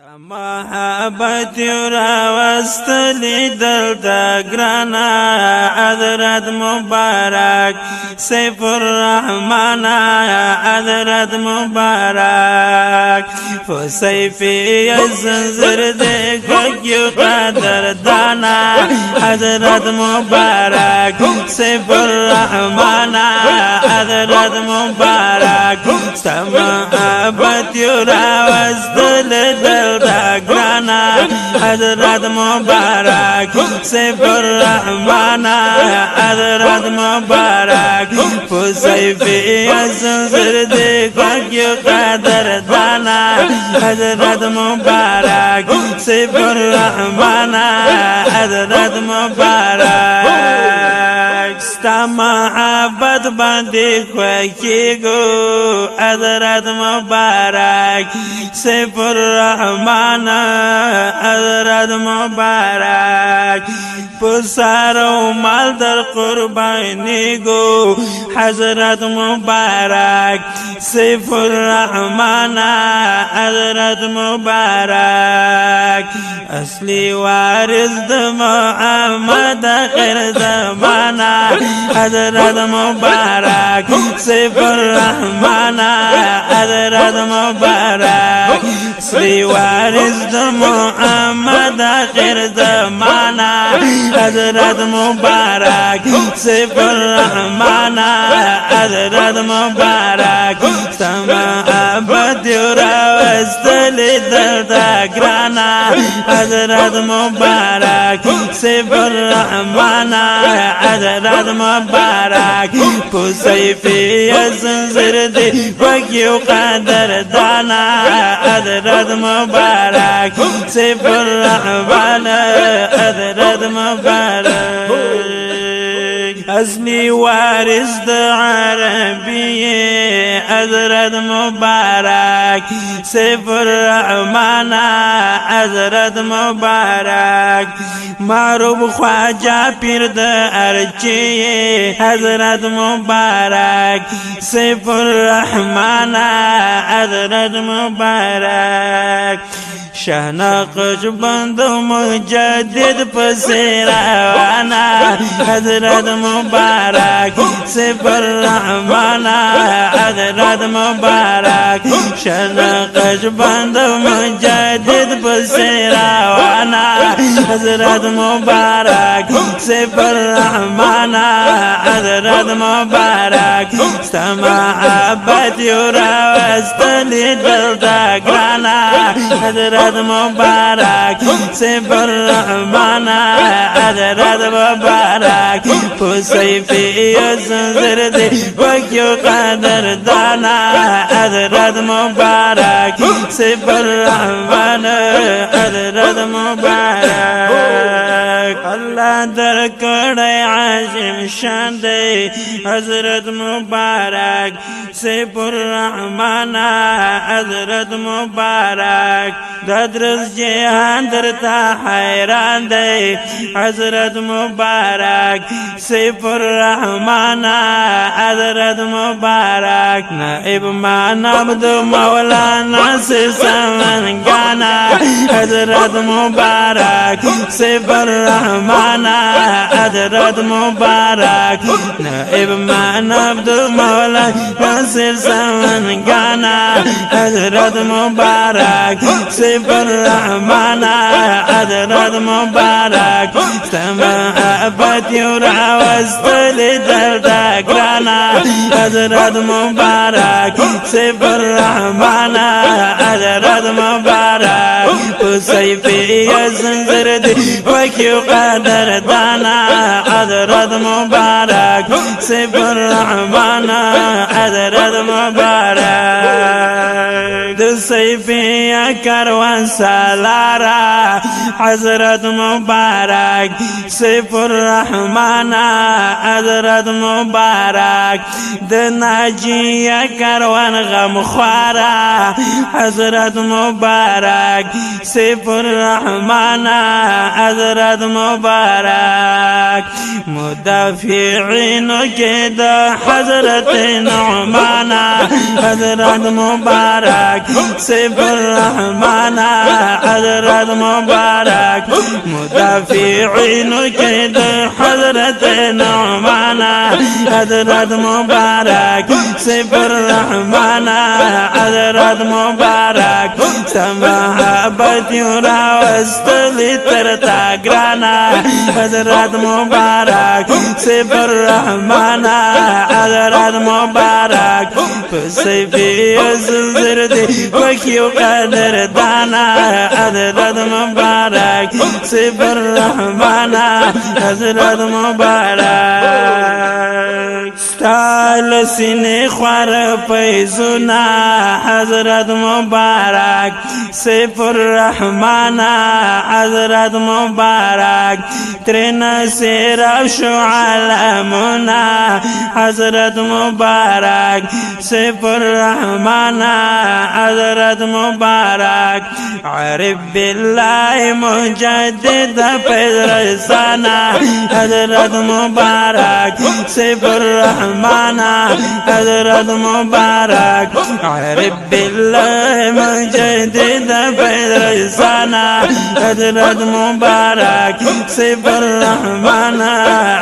محبت راوستلی دلتا گرانا حضرت مبارک سیف الرحمن حضرت مبارک فسیفی زنزر دیکھو قدر دانا حضرت مبارک سیف الرحمن حضرت مبارک محبت راوستلی دلتا گرانا حضرت مبارک سیف الرحمن حضرت مبارک فسیفی زنزر دیکھو قدر دانا حضرت مبارک سیف الرحمن حضرت مبارک ستا محبت باندې خوښیږو حضرت مبارک سیف الرحمن حضرت مبارک پسار و مال در قربانی گو حضرت مبارک سیف الرحمن حضرت مبارک اصلی وارث د محمد خیر زمانہ حضرت مبارک سیف الرحمن حضرت مبارک اصلی وارث د محمد خیر زمانہ حضرت مبارک سیف الرحمن حضرت مبارک محبت راوستلی دلتا گرانا حضرت مبارک سیف الرحمن حضرت مبارک فسیفی زنزر دیکھو قدر دانا حضرت مبارک سیف الرحمن حضرت مبارک اصلی وارث د عربی حضرت مبارک سیف الرحمن حضرت مبارک معروف خواجہ پیر د ارچی حضرت مبارک سیف الرحمن حضرت مبارک شهناقش بند مجدد پسیرانا حضرت مبارک سیف الرحمن حضرت مبارک شهناقش بند مجدد پسیرانا حضرت مبارک سیف الرحمن حضرت مبارک محبت راوستلی دلتا گرانا حضرت مبارک سیف الرحمن حضرت مبارک فسیفی زنزر دیکھو قدر دانا حضرت مبارک سیف الرحمن حضرت مبارک اللہ در کڑے عظیم شان دے حضرت مبارک سیف الرحمن حضرت مبارک ددرس جہان درتا حیران دے حضرت مبارک سیف الرحمن حضرت مبارک نائب مان عبد مولانا سے سمنگانا حضرت مبارک سیف الرحمن حضرت مبارک نائب مان عبد مولانا سے سمنگانا حضرت مبارک سیف الرحمن حضرت مبارک محبت راوستلی دلتا گرانا حضرت مبارک سیف الرحمن حضرت مبارک فسیفی زنزر دیکھو قدر دانا حضرت مبارک سیف الرحمن حضرت مبارک سیفی کاروان سالارا حضرت مبارک سیف الرحمن حضرت مبارک د ناجی کاروان غمخوارا حضرت مبارک سیف الرحمن حضرت مبارک مدافعین کے دا حضرت نعمان حضرت مبارک سيف الرحمن حضرت مبارك مدافعين كيد حضرت نعمان حضرت مبارك سيف الرحمن حضرت مبارك سماحبتي وراوستلي ترتاقرانا حضرت مبارك سيف الرحمن حضرت مبارك بسيفي زلزردي وكيو قدر دانا حضرت مبارك سيف الرحمن حضرت مبارك ستال سيني خوار فيزونا حضرت مبارك سيف الرحمن حضرت مبارك ترنا سير شو علمنا حضرت مبارك سيف الرحمن حضرت مبارك عرف بالله مجدد فدرسنا حضرت مبارك سيف الرحمن حضرت مبارك عرف بالله مجدد فدرسنا حضرت مبارك سيف الرحمن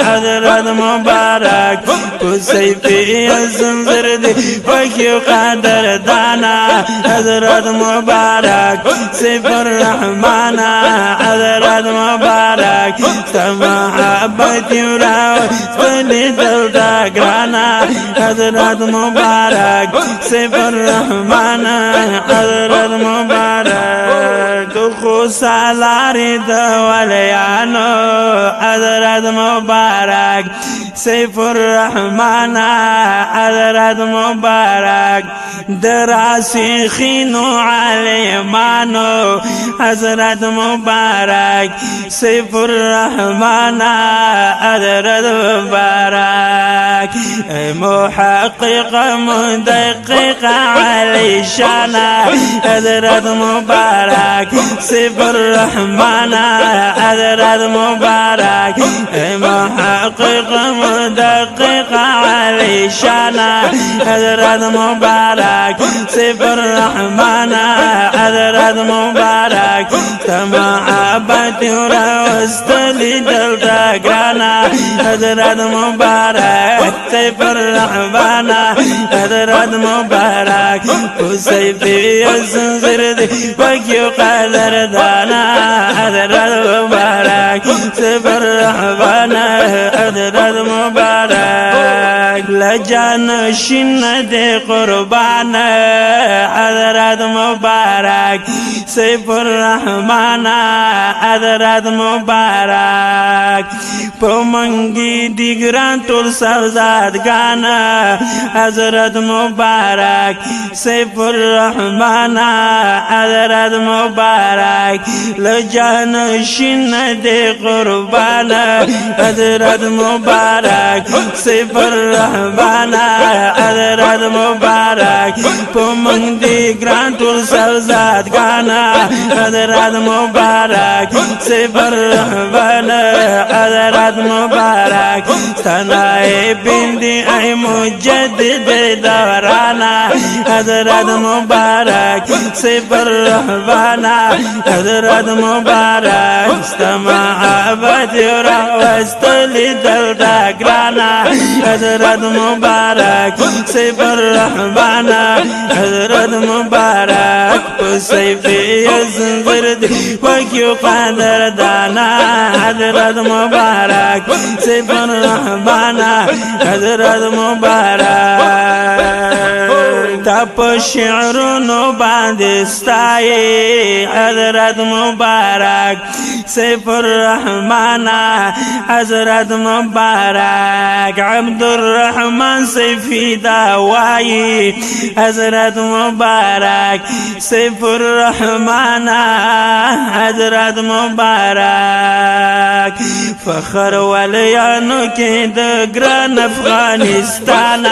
حضرت مبارك وسيفي الزنزردي وكيو قدر دانا حضرت مبارك سيف الرحمن حضرت مبارك سماحبتي وراوستلي تلتاقرانا حضرت مبارك سيف الرحمن حضرت مبارك خسالاري دوليانو حضرت مبارك سيف الرحمن حضرت مبارك دراسي خينو عليمانو حضرت مبارك سيف الرحمن حضرت مبارك محقق مدقق علي شانا حضرت مبارك سيف الرحمن حضرت مبارك محقق مدقق علي شانا حضرت مبارك سيف الرحمن حضرت مبارك سماحبتي وراوستلي تلتاقرانا حضرت مبارك سيف الرحمن حضرت مبارك وسيفي الزنزردي وكيو قدر دانا حضرت مبارك سيف الرحمن حضرت مبارك لجان شند قربان حضرت مبارك سيف الرحمن حضرت مبارك پمنگی دیگران طول سبزاد گانا حضرت مبارك سيف الرحمن حضرت مبارك لجان شند قربان حضرت مبارك سيف الرحمن حضرت مبارك پمنگ دیگران طول سبزاد گانا حضرت مبارك سيف الرحمن حضرت مبارك ثنائي بندي اي مجدد دورانا حضرت مبارك سيف الرحمن حضرت مبارك استماحبتي وراوستلي تلتاقرانا حضرت مبارك سيف الرحمن حضرت مبارك وسيفي الزنزردي وكيو قدر دانا حضرت مبارك سيف الرحمن حضرت مبارك تپ شعرونو باندې ستایي حضرت مبارک سيف الرحمن حضرت مبارک عبد الرحمن سيفي داواي حضرت مبارک سيف الرحمن حضرت مبارک فخر ولیانو کې د ګران افغانستان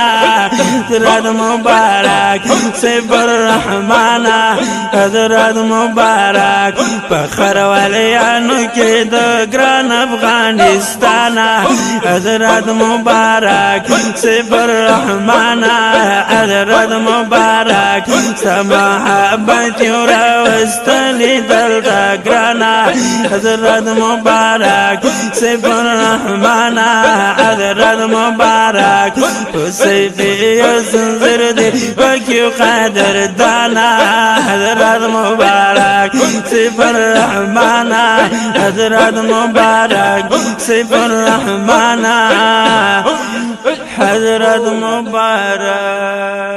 حضرت مبارک سیف الرحمن حضرت مبارک فخر ولیانو کې د ګران افغانستان حضرت مبارک سیف الرحمن حضرت مبارک محبت راوستلی دلتا گرانا حضرت مبارک سیف الرحمن حضرت مبارک سیفی زنزر دی وکیو قدر دانا حضرت مبارک سیف الرحمن حضرت مبارک سیف الرحمن حضرت مبارک